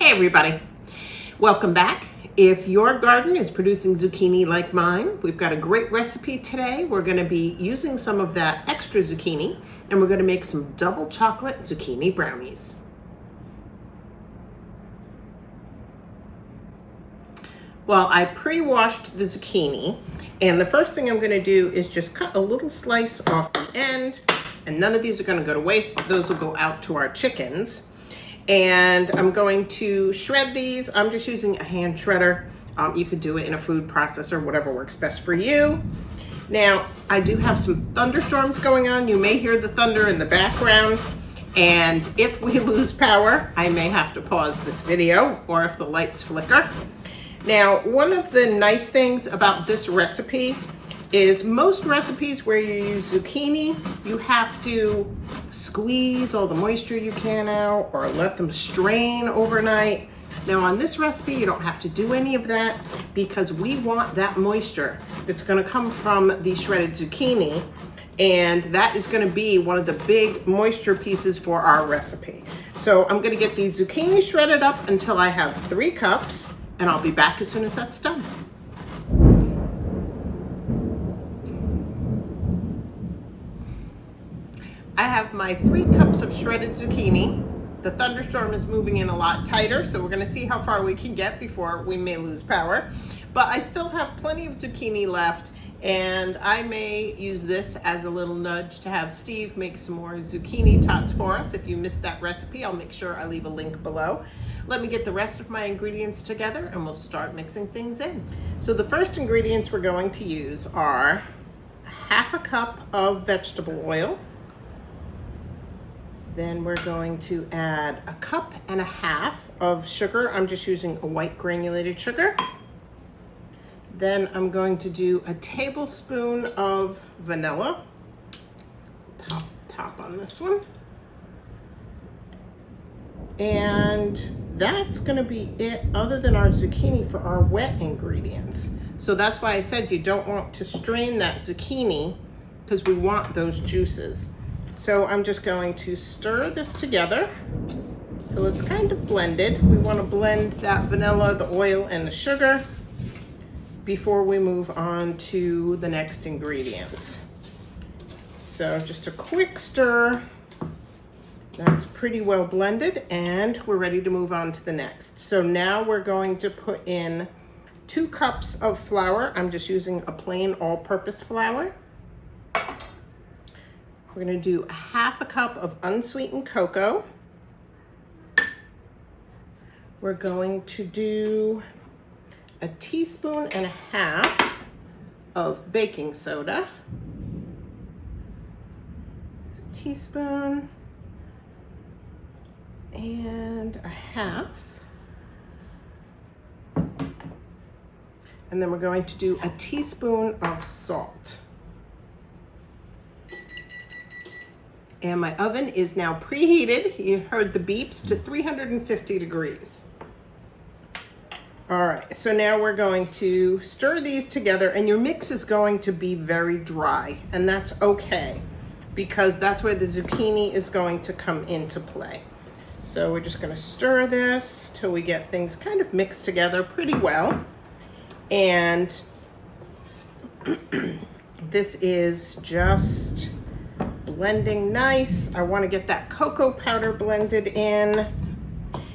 Hey everybody, welcome back. If your garden is producing zucchini like mine, we've got a great recipe today. We're going to be using some of that extra zucchini and we're going to make some double chocolate zucchini brownies. Well, I pre-washed the zucchini and the first thing I'm going to do is just cut a little slice off the end, and none of these are going to go to waste. Those will go out to our chickens. And I'm going to shred these. I'm just using a hand shredder. You could do it in a food processor, whatever works best for you. Now, I do have some thunderstorms going on. You may hear the thunder in the background. And if we lose power, I may have to pause this video, or if the lights flicker. Now, one of the nice things about this recipe is most recipes where you use zucchini, you have to squeeze all the moisture you can out or let them strain overnight. Now on this recipe, you don't have to do any of that because we want that moisture that's gonna come from the shredded zucchini, and that is gonna be one of the big moisture pieces for our recipe. So I'm gonna get these zucchini shredded up until I have 3 cups, and I'll be back as soon as that's done. I have my 3 cups of shredded zucchini. The thunderstorm is moving in a lot tighter, so we're gonna see how far we can get before we may lose power. But I still have plenty of zucchini left, and I may use this as a little nudge to have Steve make some more zucchini tots for us. If you missed that recipe, I'll make sure I leave a link below. Let me get the rest of my ingredients together and we'll start mixing things in. So the first ingredients we're going to use are 1/2 cup of vegetable oil. Then we're going to add 1.5 cups of sugar. I'm just using a white granulated sugar. Then I'm going to do a tablespoon of vanilla. Pop the top on this one. And that's gonna be it other than our zucchini for our wet ingredients. So that's why I said you don't want to strain that zucchini because we want those juices. So I'm just going to stir this together till it's kind of blended. We want to blend that vanilla, the oil, and the sugar before we move on to the next ingredients. So just a quick stir. That's pretty well blended, and we're ready to move on to the next. So now we're going to put in 2 cups of flour. I'm just using a plain all-purpose flour. We're going to do 1/2 cup of unsweetened cocoa. We're going to do 1.5 teaspoons of baking soda. It's a teaspoon and 1/2. And then we're going to do 1 teaspoon of salt. And my oven is now preheated. You heard the beeps, to 350 degrees. All right, so now we're going to stir these together, and your mix is going to be very dry, and that's okay because that's where the zucchini is going to come into play. So we're just gonna stir this till we get things kind of mixed together pretty well. And this is just blending nice. I want to get that cocoa powder blended in.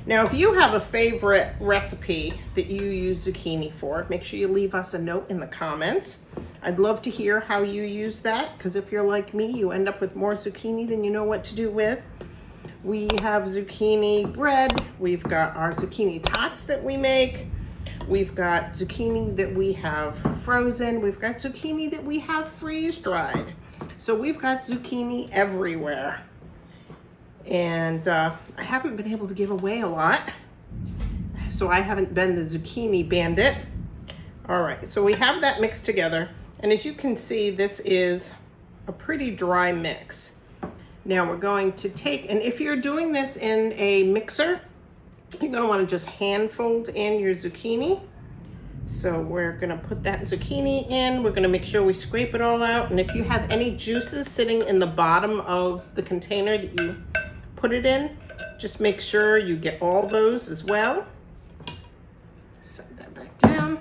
Now, if you have a favorite recipe that you use zucchini for, make sure you leave us a note in the comments. I'd love to hear how you use that, because if you're like me, you end up with more zucchini than you know what to do with. We have zucchini bread. We've got our zucchini tots that we make. We've got zucchini that we have frozen. We've got zucchini that we have freeze-dried. So we've got zucchini everywhere. And I haven't been able to give away a lot, so I haven't been the zucchini bandit. All right, so we have that mixed together. And as you can see, this is a pretty dry mix. Now we're going to take, and if you're doing this in a mixer, you're gonna wanna just hand fold in your zucchini. So we're gonna put that zucchini in. We're gonna make sure we scrape it all out. And if you have any juices sitting in the bottom of the container that you put it in, Just make sure you get all those as well. Set that back down.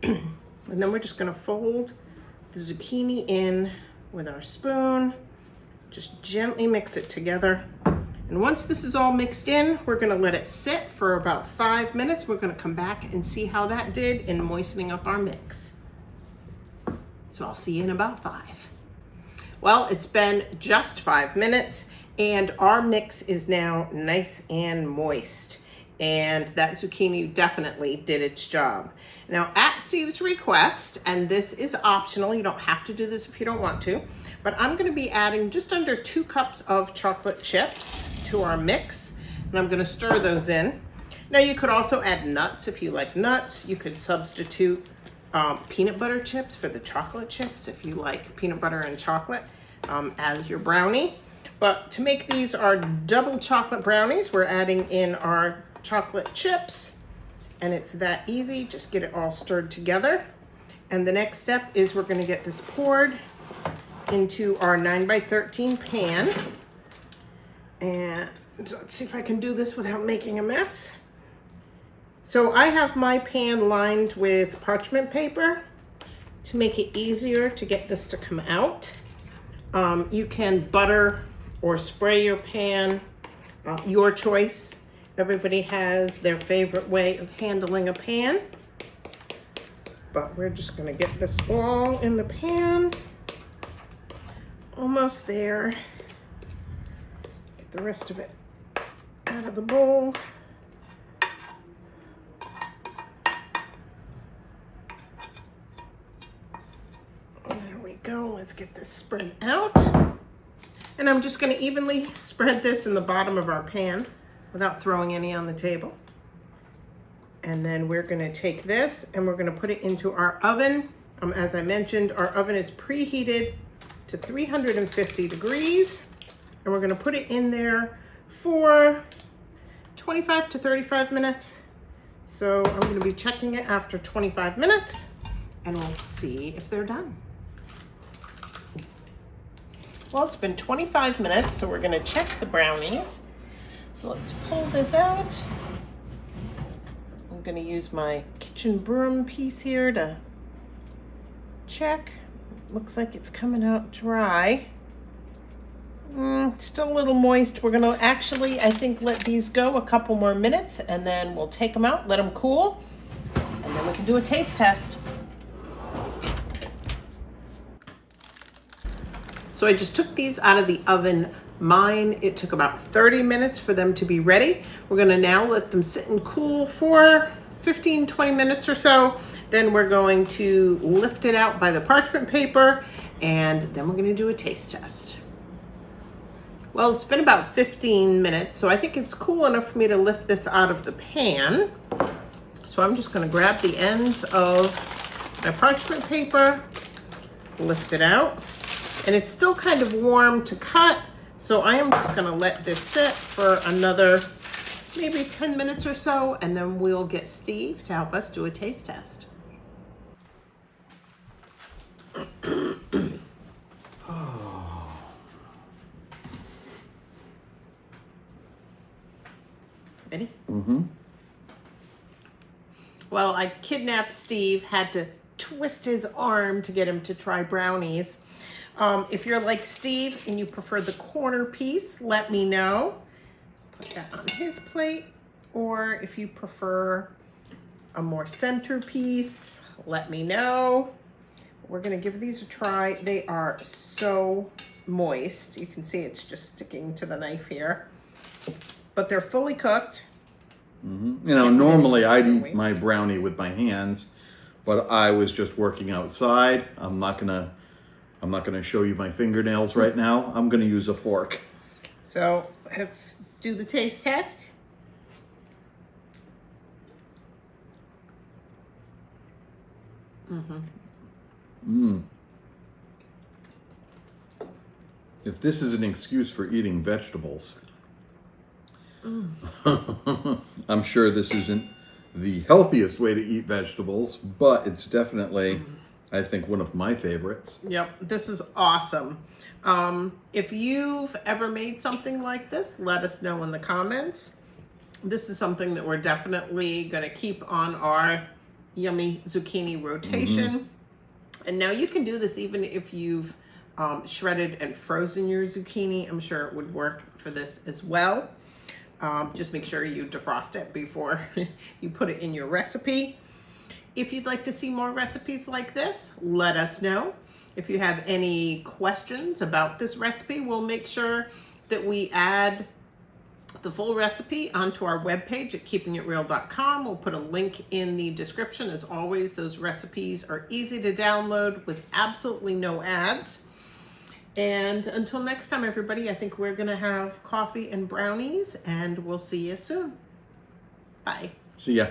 And then we're just gonna fold the zucchini in with our spoon. Just gently mix it together. And once this is all mixed in, we're gonna let it sit for about 5 minutes. We're gonna come back and see how that did in moistening up our mix. So I'll see you in about 5. Well, it's been just 5 minutes and our mix is now nice and moist. And that zucchini definitely did its job. Now, at Steve's request, and this is optional, you don't have to do this if you don't want to, but I'm gonna be adding just under 2 cups of chocolate chips to our mix, and I'm gonna stir those in. Now, you could also add nuts if you like nuts. You could substitute peanut butter chips for the chocolate chips if you like peanut butter and chocolate as your brownie. But to make these our double chocolate brownies, we're adding in our chocolate chips, and it's that easy. Just get it all stirred together. And the next step is we're going to get this poured into our 9x13 pan. And let's see if I can do this without making a mess. So I have my pan lined with parchment paper to make it easier to get this to come out. You can butter or spray your pan, your choice. Everybody has their favorite way of handling a pan, but we're just gonna get this all in the pan. Almost there. Get the rest of it out of the bowl. There we go, let's get this spread out. And I'm just gonna evenly spread this in the bottom of our pan without throwing any on the table. And then we're gonna take this and we're gonna put it into our oven. As I mentioned, our oven is preheated to 350 degrees. And we're gonna put it in there for 25 to 35 minutes. So I'm gonna be checking it after 25 minutes and we'll see if they're done. Well, it's been 25 minutes, so we're gonna check the brownies. So let's pull this out. I'm gonna use my kitchen broom piece here to check. Looks like it's coming out dry. Still a little moist. We're gonna actually, I think, let these go a couple more minutes and then we'll take them out, let them cool, and then we can do a taste test. So I just took these out of the oven. Mine, it took about 30 minutes for them to be ready. We're gonna now let them sit and cool for 15, 20 minutes or so. Then we're going to lift it out by the parchment paper and then we're gonna do a taste test. Well, it's been about 15 minutes, so I think it's cool enough for me to lift this out of the pan. So I'm just gonna grab the ends of my parchment paper, lift it out, and it's still kind of warm to cut. So I am just gonna let this sit for another maybe 10 minutes or so, and then we'll get Steve to help us do a taste test. Ready? Mm-hmm. Well, I kidnapped Steve, had to twist his arm to get him to try brownies. If you're like Steve and you prefer the corner piece, let me know. Put that on his plate. Or if you prefer a more center piece, let me know. We're gonna give these a try. They are so moist. You can see it's just sticking to the knife here. But they're fully cooked. Mm-hmm. You know, normally I'd eat my brownie with my hands, but I was just working outside. I'm not gonna show you my fingernails right now. I'm gonna use a fork. So let's do the taste test. If this is an excuse for eating vegetables, I'm sure this isn't the healthiest way to eat vegetables, but it's definitely, I think, one of my favorites. Yep, this is awesome. If you've ever made something like this, let us know in the comments. This is something that we're definitely going to keep on our yummy zucchini rotation. And now you can do this even if you've shredded and frozen your zucchini. I'm sure it would work for this as well. Just make sure you defrost it before you put it in your recipe. If you'd like to see more recipes like this, let us know. If you have any questions about this recipe, we'll make sure that we add the full recipe onto our webpage at keepingitreal.com. We'll put a link in the description. As always, those recipes are easy to download with absolutely no ads. And until next time, everybody, I think we're going to have coffee and brownies, and we'll see you soon. Bye. See ya.